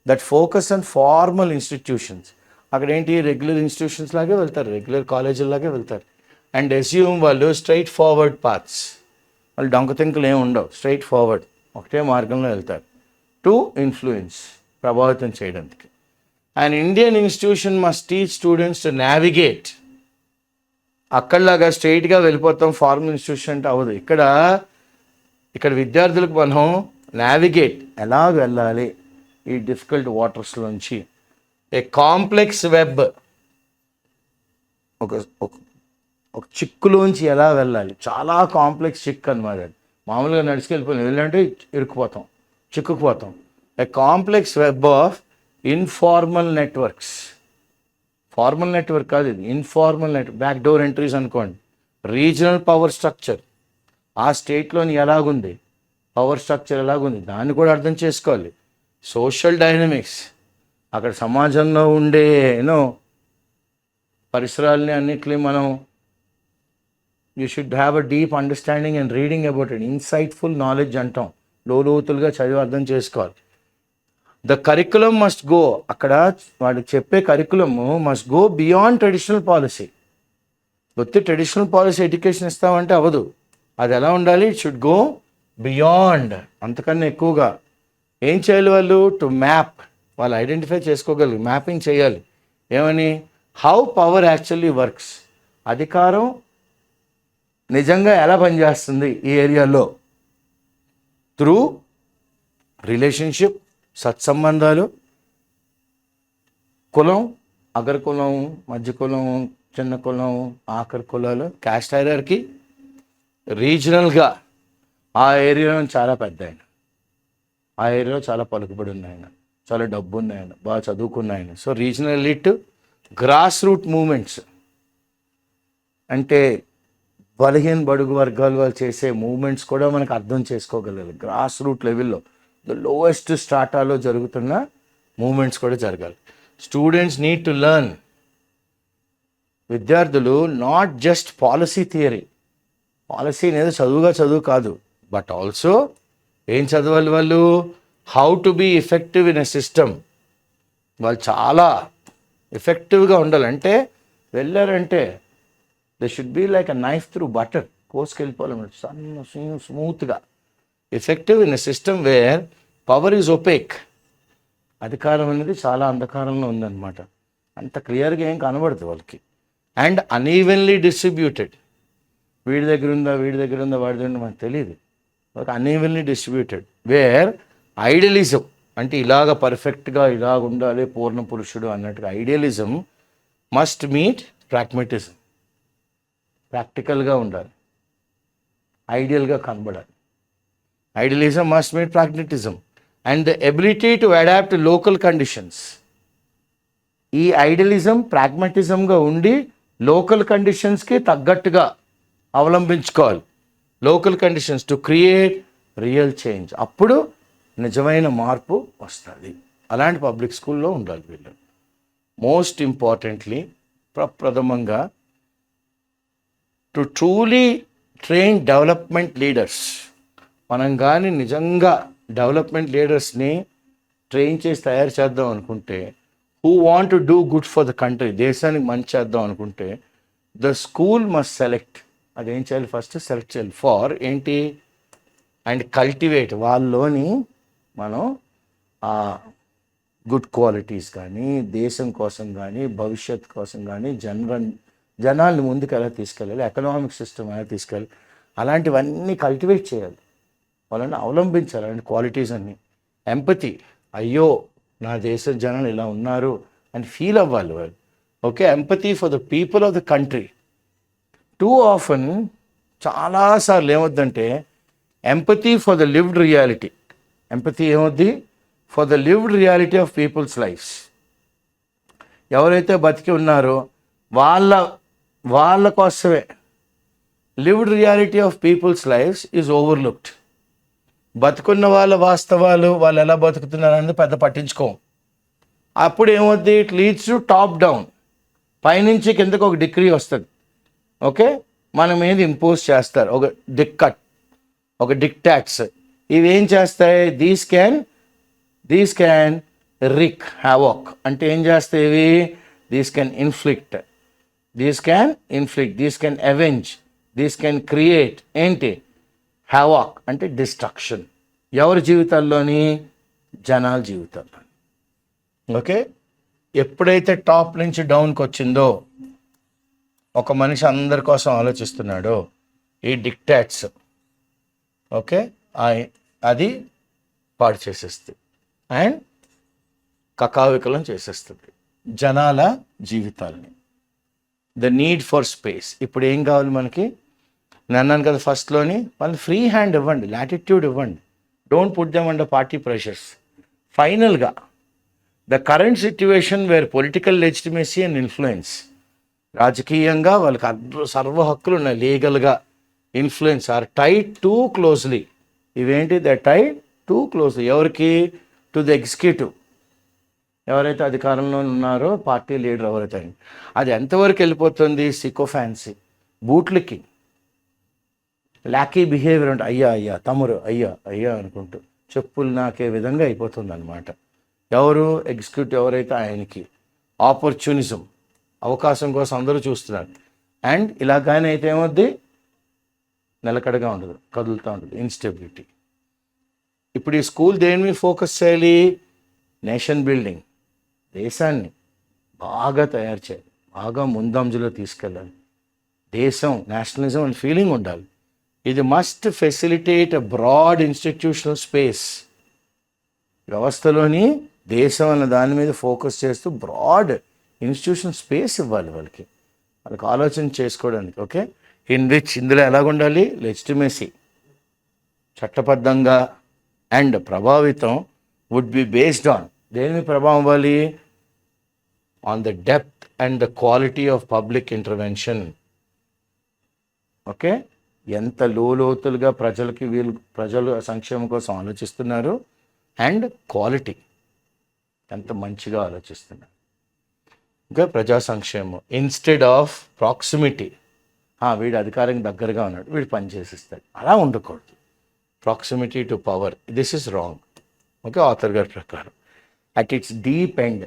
that focus on formal institutions. అక్కడ ఏంటి? రెగ్యులర్ ఇన్స్టిట్యూషన్స్ లాగే వెళ్తారు, రెగ్యులర్ కాలేజీలాగే వెళ్తారు. అండ్ అస్యూమ్ వాళ్ళు స్ట్రైట్ ఫార్వర్డ్ పాత్స్, వాళ్ళు డొంకతింకులు ఏమి ఉండవు, స్ట్రైట్ ఫార్వర్డ్ ఒకటే మార్గంలో వెళ్తారు టు ఇన్ఫ్లుయెన్స్, ప్రభావితం చేయడానికి. And Indian institution must teach students to navigate. అక్కడలాగా స్ట్రైట్గా వెళ్ళిపోతాం ఫార్మల్ ఇన్స్టిట్యూషన్ అంటే అవ్వదు. ఇక్కడ విద్యార్థులకు మనం నావిగేట్ ఎలా వెళ్ళాలి ఈ డిఫికల్ట్ వాటర్స్లోంచి, ఏ కాంప్లెక్స్ వెబ్, ఒక చిక్కులోంచి ఎలా వెళ్ళాలి, చాలా కాంప్లెక్స్ చిక్కు అనమాట. మామూలుగా నడుచుకెళ్ళిపోయి వెళ్ళాలంటే ఇరుక్కుపోతాం, చిక్కుకుపోతాం. A complex web of informal networks. Formal network కాదు ఇది, informal network. Back door entries అనుకోండి. రీజనల్ పవర్ స్ట్రక్చర్, ఆ స్టేట్లోని ఎలాగుంది, పవర్ స్ట్రక్చర్ ఎలాగుంది దాన్ని కూడా అర్థం చేసుకోవాలి. సోషల్ డైనమిక్స్, అక్కడ సమాజంలో ఉండే పరిసరాలని అన్నిటిని మనం you should have a deep understanding and reading about it. Insightful knowledge అంటాం, లోతులుగా చదివి అర్థం చేసుకోవాలి. ద కరికులం మస్ట్ గో, అక్కడ వాడు చెప్పే కరికులము must go beyond traditional policy. వచ్చి ట్రెడిషనల్ పాలసీ ఎడ్యుకేషన్ ఇస్తామంటే అవ్వదు. అది ఎలా ఉండాలి? ఇట్ షుడ్ గో బియాండ్, అంతకన్నా ఎక్కువగా. ఏం చేయాలి వాళ్ళు? టు మ్యాప్, వాళ్ళు ఐడెంటిఫై చేసుకోగలరు, మ్యాపింగ్ చేయాలి. ఏమని? హౌ పవర్ యాక్చువల్లీ వర్క్స్, అధికారం నిజంగా ఎలా పనిచేస్తుంది ఈ ఏరియాలో, త్రూ రిలేషన్షిప్, సత్సంబంధాలు, కులం, అగ్ర కులం, మధ్య కులం, చిన్న కులం, ఆఖరి కులాలు, క్యాస్ట్ హైరార్కీ, రీజనల్గా ఆ ఏరియాలో చాలా పెద్ద ఆయన, ఆ ఏరియాలో చాలా పలుకుబడి ఉన్నాయన, చాలా డబ్బు ఉన్నాయన, బాగా చదువుకున్నాయన. So regional elite, grass root movements, అంటే బలహీన బడుగు వర్గాలు వాళ్ళు చేసే మూమెంట్స్ కూడా మనకు అర్థం చేసుకోగలగాలి. గ్రాస్ రూట్ లెవెల్లో ద లోయెస్ట్ స్టాటాలో జరుగుతున్న మూమెంట్స్ కూడా జరగాలి. స్టూడెంట్స్ నీడ్ టు లెర్న్, విద్యార్థులు not just policy theory, policy అనేది చదువు కాదు, బట్ ఆల్సో ఏం చదవాలి వాళ్ళు? How to be effective in a system. వాళ్ళు చాలా ఎఫెక్టివ్గా ఉండాలంటే వెళ్ళారంటే they should be like a knife through butter, కోసుకెళ్ళిపోవాలి సన్న స్మూత్గా. Effective in a system where power is opaque. అధికారం అనేది చాలా అంధకారంలో ఉందన్నమాట, అంత క్లియర్గా ఏం కనబడదు వాళ్ళకి. అండ్ అన్ఈవెన్లీ డిస్ట్రిబ్యూటెడ్, వీడి దగ్గర ఉందా వాడి దగ్గర ఉందా మనకు తెలియదు. ఒక అన్ఈవెన్లీ డిస్ట్రిబ్యూటెడ్ వేర్ ఐడియలిజం అంటే ఇలాగ పర్ఫెక్ట్గా ఇలాగ ఉండాలి పూర్ణ పురుషుడు అన్నట్టుగా ఐడియలిజం మస్ట్ మీట్ ప్రాగ్మటిజం. ప్రాక్టికల్గా ఉండాలి, ఐడియల్గా కనబడాలి. Idealism must meet pragmatism and the ability to adapt local conditions. ఈ ఐడియలిజం ప్రాగ్మటిజంగా ఉండి లోకల్ కండిషన్స్కి తగ్గట్టుగా అవలంబించుకోవాలి. Local conditions to create real change. అప్పుడు నిజమైన మార్పు వస్తుంది. అలాంటి పబ్లిక్ స్కూల్లో ఉండాలి వీళ్ళు. మోస్ట్ ఇంపార్టెంట్లీ ప్రప్రథమంగా to truly train development leaders. మనం కానీ నిజంగా డెవలప్మెంట్ లీడర్స్ని ట్రైన్ చేసి తయారు చేద్దాం అనుకుంటే, who want to do good for the country, దేశానికి మంచి చేద్దాం అనుకుంటే, ద స్కూల్ మస్ట్ సెలెక్ట్. అదేం చేయాలి, ఫస్ట్ సెలెక్ట్ చేయాలి ఫార్ ఏంటి అండ్ కల్టివేట్. వాళ్ళలోని మనం ఆ గుడ్ క్వాలిటీస్ కానీ, దేశం కోసం కానీ, భవిష్యత్ కోసం కానీ, జనాల్ని ముందుకు ఎలా తీసుకెళ్ళాలి, ఎకనామిక్ సిస్టమ్ ఎలా తీసుకెళ్ళాలి, అలాంటివన్నీ కల్టివేట్ చేయాలి, వాళ్ళని అవలంబించాలి అలాంటి క్వాలిటీస్ అన్నీ. ఎంపతి, అయ్యో నా దేశ జనాలు ఇలా ఉన్నారు అని ఫీల్ అవ్వాలి వాళ్ళు. Okay, empathy for the people of the country. Too often చాలాసార్లు ఏమవుద్దంటే empathy for the lived reality. Empathy ఏమవుద్ది for the lived reality of people's lifes. ఎవరైతే బతికి ఉన్నారో వాళ్ళ కోసమే. Lived reality of people's lifes is overlooked. బతుకున్న వాళ్ళ వాస్తవాలు, వాళ్ళు ఎలా బతుకుతున్నారు అనేది పెద్ద పట్టించుకోం. అప్పుడు ఏమవుద్ది, it leads to top down. పైనుంచి కిందకు ఒక డిగ్రీ వస్తుంది. ఓకే, మన మీద ఇంపోజ్ చేస్తారు ఒక డిక్కట్, ఒక డిక్టాట్స్. ఇవి ఏం చేస్తాయి, దీస్ క్యాన్ రిక్ హ్యావాక్. అంటే ఏం చేస్తాయి ఇవి, these can inflict, these can avenge, these can create ఏంటి హ్యావాక్ అంటే డిస్ట్రక్షన్. ఎవరి జీవితాల్లోని, జనాల జీవితాల్లో. ఓకే, ఎప్పుడైతే టాప్ నుంచి డౌన్కి వచ్చిందో, ఒక మనిషి అందరి కోసం ఆలోచిస్తున్నాడో, ఈ డిక్టాట్స్ ఓకే అది పాడు చేసేస్తుంది అండ్ కకావికలం చేసేస్తుంది జనాల జీవితాలని. The need for space. ఇప్పుడు ఏం కావాలి మనకి, నేను అన్నాను కదా ఫస్ట్లోని, వాళ్ళు ఫ్రీ హ్యాండ్ ఇవ్వండి, లాటిట్యూడ్ ఇవ్వండి. Don't put them under party pressures. ఫైనల్గా the current situation where political legitimacy and influence, రాజకీయంగా వాళ్ళకి సర్వ హక్కులు ఉన్నాయి, లీగల్గా influence are tied too closely. ఇవేంటి, ద టైడ్ టూ క్లోజ్లీ. ఎవరికి, టు ద ఎగ్జిక్యూటివ్. ఎవరైతే అధికారంలో ఉన్నారో పార్టీ లీడర్ ఎవరైతే, అది ఎంతవరకు వెళ్ళిపోతుంది, సికోఫాన్సీ, బూట్లకి, లాకీ బిహేవియర్ అంటే అయ్యా తమ్ముడు అయ్యా అనుకుంటూ చెప్పులు నాకే విధంగా అయిపోతుంది అనమాట. ఎవరు, ఎగ్జిక్యూటివ్ ఎవరైతే ఆయనకి ఆపర్చునిజం, అవకాశం కోసం అందరూ చూస్తున్నారు. అండ్ ఇలాగానే అయితే ఏమవుద్ది, నిలకడగా ఉండదు, కదులుతూ ఉంటుంది, ఇన్స్టెబిలిటీ. ఇప్పుడు ఈ స్కూల్ దేని మీద ఫోకస్ చేయాలి, నేషన్ బిల్డింగ్, దేశాన్ని బాగా తయారు చేయాలి, బాగా ముందంజలో తీసుకెళ్ళాలి. దేశం, నేషనలిజం అండ్ ఫీలింగ్ ఉండాలి. ఇది must facilitate a broad institutional space. వ్యవస్థలోని దేశం అన్న దాని మీద ఫోకస్ చేస్తూ బ్రాడ్ ఇన్స్టిట్యూషనల్ స్పేస్ ఇవ్వాలి వాళ్ళకి ఆలోచన చేసుకోవడానికి. ఓకే, ఇందులో ఎలాగుండాలి, లెజిటిమసీ, చట్టబద్ధంగా అండ్ ప్రభావితం వుడ్ బి బేస్డ్ ఆన్, దేని మీద ప్రభావం ఇవ్వాలి, on the depth and the quality of public intervention. Okay, ఎంత లోతులుగా ప్రజలు సంక్షేమం కోసం ఆలోచిస్తున్నారు అండ్ క్వాలిటీ ఎంత మంచిగా ఆలోచిస్తున్నారు. ఇంకా ప్రజా సంక్షేమం ఇన్స్టెడ్ ఆఫ్ ప్రాక్సిమిటీ. వీడు అధికారానికి దగ్గరగా ఉన్నాడు, వీడు పని చేసిస్తాడు, అలా ఉండకూడదు. Proximity to power, this is wrong. Okay, author గారి ప్రకారం అట్ ఇట్స్ డీప్ ఎండ్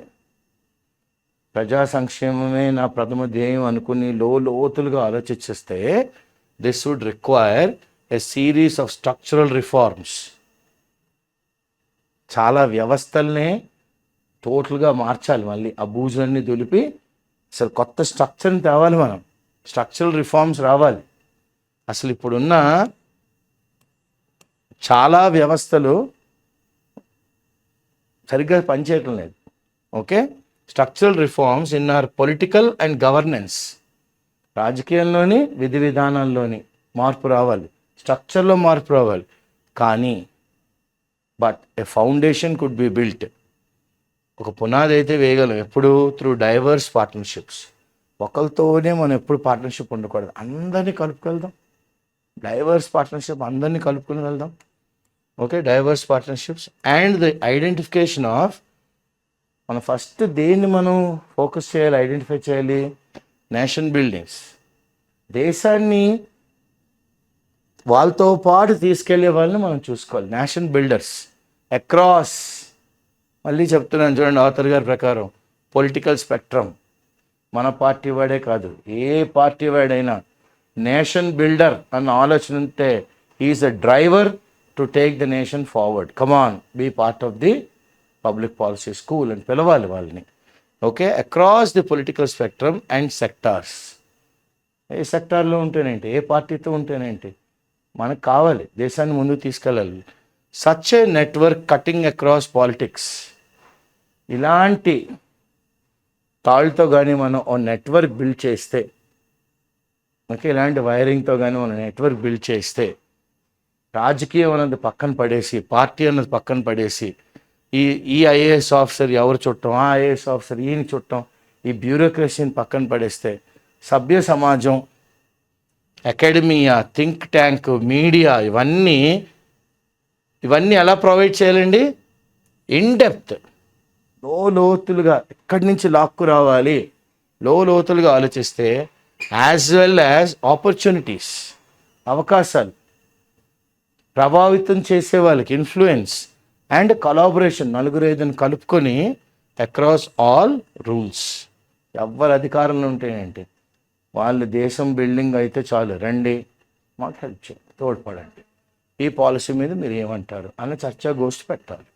ప్రజా సంక్షేమమే నా ప్రథమ ధ్యేయం అనుకుని లోతులుగా ఆలోచిస్తే this would require a series of structural reforms. చాలా వ్యవస్థల్నే టోటల్గా మార్చాలి, మళ్ళీ ఆ బూజులన్నీ దులిపి అసలు కొత్త స్ట్రక్చర్ని తేవాలి. మనం స్ట్రక్చరల్ రిఫార్మ్స్ రావాలి. అసలు ఇప్పుడున్న చాలా వ్యవస్థలు సరిగ్గా పనిచేయటం లేదు. Okay, structural reforms in our political and governance. రాజకీయంలోని విధి విధానాల్లోని మార్పు రావాలి, స్ట్రక్చర్లో మార్పు రావాలి. కానీ but a foundation could be built. ఒక పునాది అయితే వేయగలం ఎప్పుడు? Through divorce partnerships. ఒకరితోనే మనం ఎప్పుడు పార్ట్నర్షిప్ ఉండకూడదు, అందరినీ కలుపుకెళ్దాం. డైవర్స్ పార్ట్నర్షిప్, అందరినీ కలుపుకుని వెళ్దాం. Okay, divorce partnerships and the identification of, మనం ఫస్ట్ దేన్ని మనం ఫోకస్ చేయాలి, ఐడెంటిఫై చేయాలి? Nation buildings. దేశాన్ని వాళ్ళతో పాటు తీసుకెళ్లే వాళ్ళని మనం చూసుకోవాలి. నేషన్ బిల్డర్స్ అక్రాస్, మళ్ళీ చెప్తున్నాను చూడండి ఆథర్ గారి ప్రకారం, పొలిటికల్ స్పెక్ట్రమ్. మన పార్టీ వాడే కాదు, ఏ పార్టీ వాడైనా నేషన్ బిల్డర్ అన్న ఆలోచన ఉంటే he is a driver to take the nation forward. Come on, be part of the public policy school అని పిలవాలి వాళ్ళని. Okay, across the political spectrum and sectors. ఏ సెక్టార్లో ఉంటేనేంటి, ఏ పార్టీతో ఉంటేనేంటి, మనకు కావాలి దేశాన్ని ముందుకు తీసుకెళ్ళాలి. Such a network cutting across politics. ఇలాంటి తాళ్ళతో కానీ మనం ఓ నెట్వర్క్ బిల్డ్ చేస్తే, ఓకే, ఇలాంటి వైరింగ్తో కానీ మనం నెట్వర్క్ బిల్డ్ చేస్తే, రాజకీయం అన్నది పక్కన పడేసి, పార్టీ అన్నది పక్కన పడేసి, ఈ ఐఏఎస్ ఆఫీసర్ ఎవరు చుట్టం, ఆ ఐఏఎస్ ఆఫీసర్ ఈయన చుట్టం, ఈ బ్యూరోక్రసీని పక్కన పడేస్తే సభ్య సమాజం, అకాడమియా, థింక్ ట్యాంక్, మీడియా, ఇవన్నీ ఎలా ప్రొవైడ్ చేయాలండి? ఇన్ డెప్త్, లోతులుగా ఎక్కడి నుంచి లాక్కు రావాలి, లోతులుగా ఆలోచిస్తే, యాజ్ వెల్ యాజ్ ఆపర్చునిటీస్, అవకాశాలు, ప్రభావితం చేసే వాళ్ళకి ఇన్ఫ్లుయెన్స్ అండ్ కొలాబరేషన్, 4-5 కలుపుకొని అక్రాస్ ఆల్ రూల్స్. ఎవరు అధికారంలో ఉంటేనేంటి, వాళ్ళు దేశం బిల్డింగ్ అయితే చాలు, రండి మాకు హెల్ప్ చేయండి, తోడ్పడండి, ఈ పాలసీ మీద మీరు ఏమంటారు అన్న చర్చా గోష్ఠి పెట్టాలి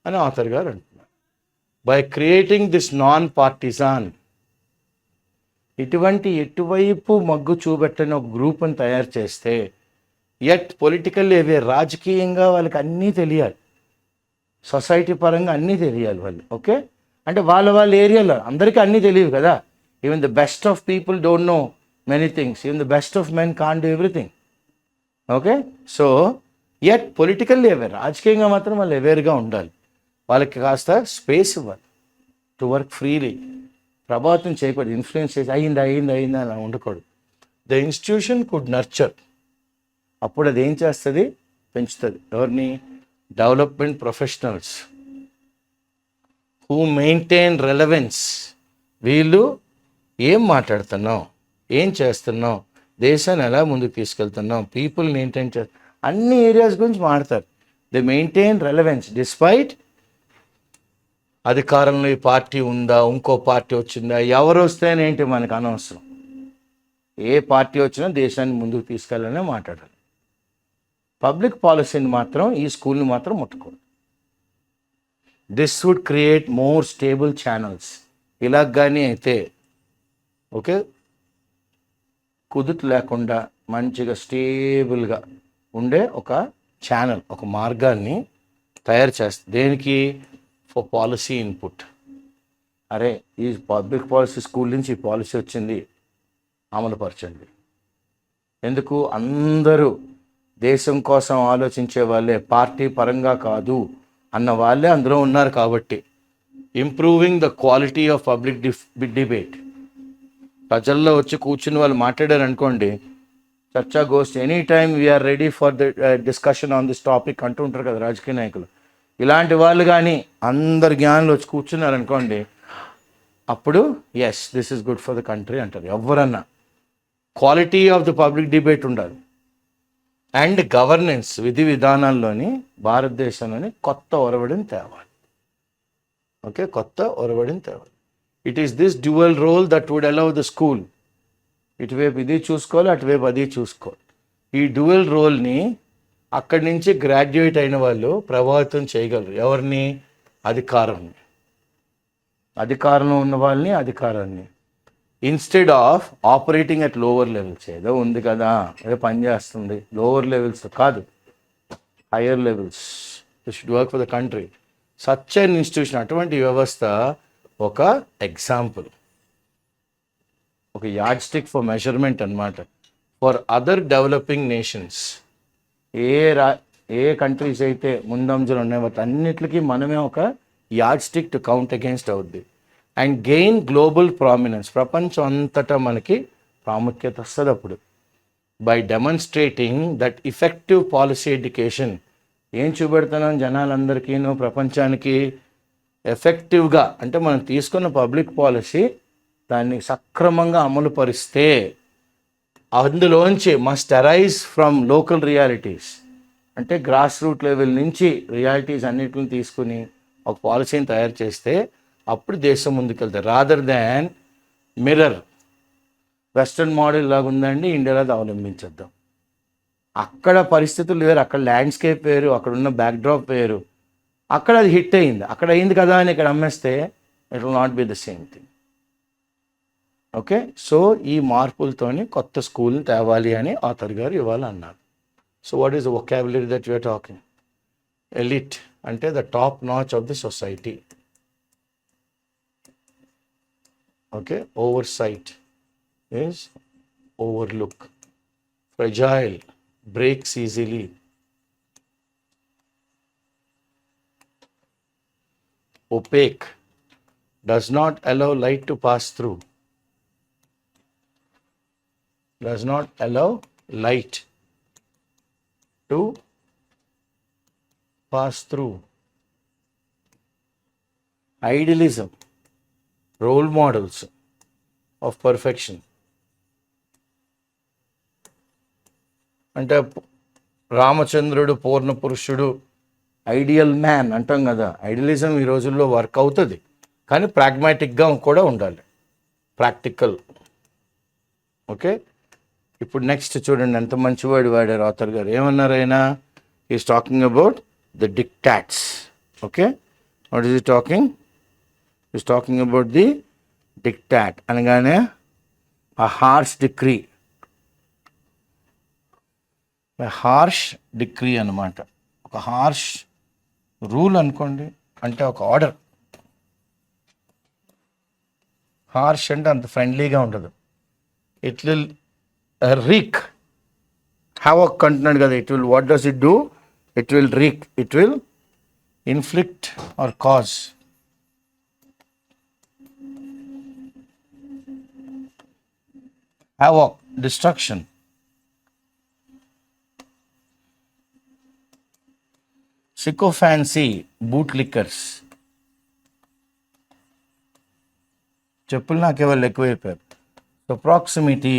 అని ఆథర్ గారు అంటున్నారు. By creating this non partisan, ఇటువంటి ఎటువైపు మగ్గు చూపెట్టని ఒక గ్రూప్ని తయారు చేస్తే, యట్ పొలిటికల్ ఏవే, రాజకీయంగా వాళ్ళకి అన్నీ తెలియాలి, సొసైటీ పరంగా అన్నీ తెలియాలి వాళ్ళు. ఓకే, అంటే వాళ్ళ ఏరియాలో అందరికీ అన్నీ తెలియవు కదా. Even the best of people don't know many things, even the best of men can't do everything. Okay, so yet political aware, రాజకీయంగా మాత్రం వాళ్ళు అవేర్గా ఉండాలి. వాళ్ళకి కాస్త స్పేస్ ఇవ్వాలి టు వర్క్ ఫ్రీలీ. ప్రభావితం చేయకూడదు, ఇన్ఫ్లుయెన్స్ చేసి అయిందా అలా ఉండకూడదు. ద ఇన్స్టిట్యూషన్ కుడ్ నర్చర్, అప్పుడు అది ఏం చేస్తుంది? పెంచుతుంది. ఎవరిని? Development professionals who maintain relevance. వీళ్ళు ఏం మాట్లాడుతున్నాం, ఏం చేస్తున్నాం, దేశాన్ని ఎలా ముందుకు తీసుకెళ్తున్నాం, పీపుల్ మెయింటైన్ అన్ని ఏరియాస్ గురించి మాట్లాడతారు. దే మెయింటైన్ రెలవెన్స్ డిస్పైట్ అధికారంలో ఈ పార్టీ ఉందా, ఇంకో పార్టీ వచ్చిందా, ఎవరు వస్తేనేంటి మనకు అనవసరం. ఏ పార్టీ వచ్చినా దేశాన్ని ముందుకు తీసుకెళ్ళాలనే మాట్లాడాలి. పబ్లిక్ పాలసీని మాత్రం, ఈ స్కూల్ని మాత్రం ముట్టుకోండి. This would create more stable channels. ఇలాగ కానీ అయితే, ఓకే, కుదుట లేకుండా మంచిగా స్టేబుల్గా ఉండే ఒక ఛానల్, ఒక మార్గాన్ని తయారు చేస్తుంది. దేనికి? For policy input. అరే, ఈ పబ్లిక్ పాలసీ స్కూల్ నుంచి ఈ పాలసీ వచ్చింది, అమలుపరచండి. ఎందుకు? అందరూ దేశం కోసం ఆలోచించే వాళ్ళే, పార్టీ పరంగా కాదు అన్న వాళ్ళే అందులో ఉన్నారు కాబట్టి. Improving the quality of public debate. ప్రజల్లో వచ్చి కూర్చుని వాళ్ళు మాట్లాడారు అనుకోండి, చర్చా గోష్ఠి, any time we are ready for the discussion on this topic అంటూ ఉంటారు కదా రాజకీయ నాయకులు. ఇలాంటి వాళ్ళు కానీ అందరు జ్ఞానులు వచ్చి కూర్చున్నారు అనుకోండి, అప్పుడు yes this is good for the country అంటారు ఎవరన్నా. Quality of the public debate ఉండాలి. అండ్ గవర్నెన్స్, విధి విధానాల్లోని భారతదేశంలోని కొత్త ఒరవడిని తేవాలి. ఓకే, కొత్త ఒరవడిని తేవాలి. It is this dual role that would allow the school, ఇటువైపు ఇది చూసుకోవాలి, అటువైపు అది చూసుకోవాలి. ఈ డ్యువల్ రోల్ని అక్కడి నుంచి గ్రాడ్యుయేట్ అయిన వాళ్ళు ప్రభావితం చేయగలరు. ఎవరిని? అధికారాన్ని, అధికారంలో ఉన్న వాళ్ళని, అధికారాన్ని. Instead of operating at lower levels, ఏదో ఉంది కదా, ఏదో పని చేస్తుంది, లోవర్ లెవెల్స్ కాదు, higher levels. This should work for the country. Such an institution, అటువంటి వ్యవస్థ ఒక ఎగ్జాంపుల్, ఒక యార్డ్ స్టిక్ ఫర్ మెజర్మెంట్ అన్నమాట for other developing nations. A countries అయితే ముందంజలు ఉన్నాయో వాటి అన్నిటికీ మనమే ఒక yard stick to count against అవుద్ది. అండ్ గెయిన్ గ్లోబల్ ప్రామినెన్స్, ప్రపంచం అంతటా మనకి ప్రాముఖ్యత వస్తుంది అప్పుడు. By demonstrating that effective policy education, ఏం చూపెడుతున్నాం జనాలందరికీ, ప్రపంచానికి ఎఫెక్టివ్గా, అంటే మనం తీసుకున్న పబ్లిక్ పాలసీ దాన్ని సక్రమంగా అమలు పరిస్తే అందులోంచి must arise from local realities, అంటే గ్రాస్ రూట్ లెవెల్ నుంచి రియాలిటీస్ అన్నిటిని తీసుకుని ఒక పాలసీని తయారు చేస్తే అప్పుడు దేశం ముందుకెళ్తారు. Rather than mirror, western model లాగా ఉందండి, ఇండియాలో అది అవలంబించేద్దాం. అక్కడ పరిస్థితులు వేరు, అక్కడ ల్యాండ్స్కేప్ వేరు, అక్కడ ఉన్న బ్యాక్డ్రాప్ వేరు. అక్కడ అది హిట్ అయింది, అక్కడ అయింది కదా అని ఇక్కడ అమ్మేస్తే it will not be the same thing. Okay, so ఈ మార్పులతోని కొత్త స్కూల్ని తేవాలి అని ఆథర్ గారు ఇవాళ అన్నారు. So what is the vocabulary that you are talking? Elite అంటే the top notch of the society. Okay, oversight is overlook, fragile, breaks easily, opaque, does not allow light to pass through, does not allow light to pass through. Idealism, role models of perfection. అంటే రామచంద్రుడు పూర్ణ పురుషుడు, ఐడియల్ మ్యాన్ అంటాం కదా. ఐడియలిజం ఈ రోజుల్లో వర్క్ అవుతుంది, కానీ ప్రాగ్మాటిక్గా కూడా ఉండాలి, ప్రాక్టికల్. ఓకే, ఇప్పుడు నెక్స్ట్ చూడండి ఎంత మంచి వర్డ్ వాడారు ఆథర్ గారు. ఏమన్నారు ఆయన? Is talking about the diktats. Okay, what is he talking? Is talking about the diktat అనగానే ఆ హార్ష్ డిక్రీ, హార్ష్ డిక్రీ అన్నమాట. ఒక హార్ష్ రూల్ అనుకోండి, అంటే ఒక ఆర్డర్. హార్ష్ అంటే అంత ఫ్రెండ్లీగా ఉండదు. ఇట్ విల్ రీక్ హ్యావక్ అంటున్నాడు కదా. It will, what does it do? It will wreak, it will inflict or cause. Havoc, destruction. Sycophancy, boot lickers. చెప్పులు నాకే వాళ్ళు ఎక్కువైపోయారు. So proximity,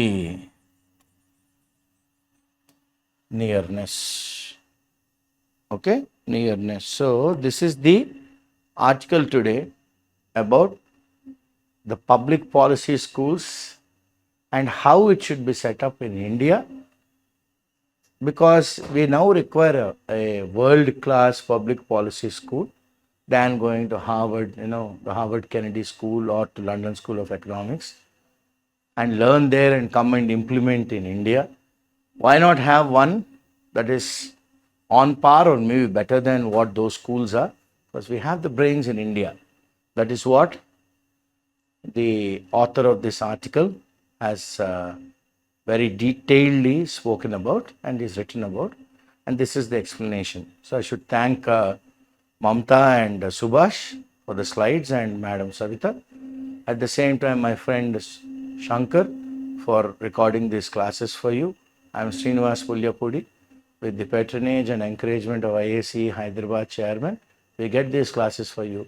nearness. Okay, nearness. So this is the article today about the public policy schools and how it should be set up in India, because we now require a world-class public policy school than going to Harvard, the Harvard Kennedy School or to London School of Economics and learn there and come and implement in India. Why not have one that is on par or maybe better than what those schools are? Because we have the brains in India. That is what the author of this article has very detailedly spoken about and is written about, and this is the explanation. So I should thank Mamta and Subhash for the slides and Madam Savita. At the same time, my friend Shankar for recording these classes for you. I am Srinivas Pulyapudi. With the patronage and encouragement of IAC Hyderabad chairman, we get these classes for you.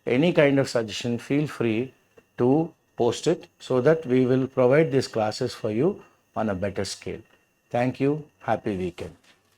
Any kind of suggestion, feel free to post it so that we will provide these classes for you on a better scale. Thank you. Happy weekend.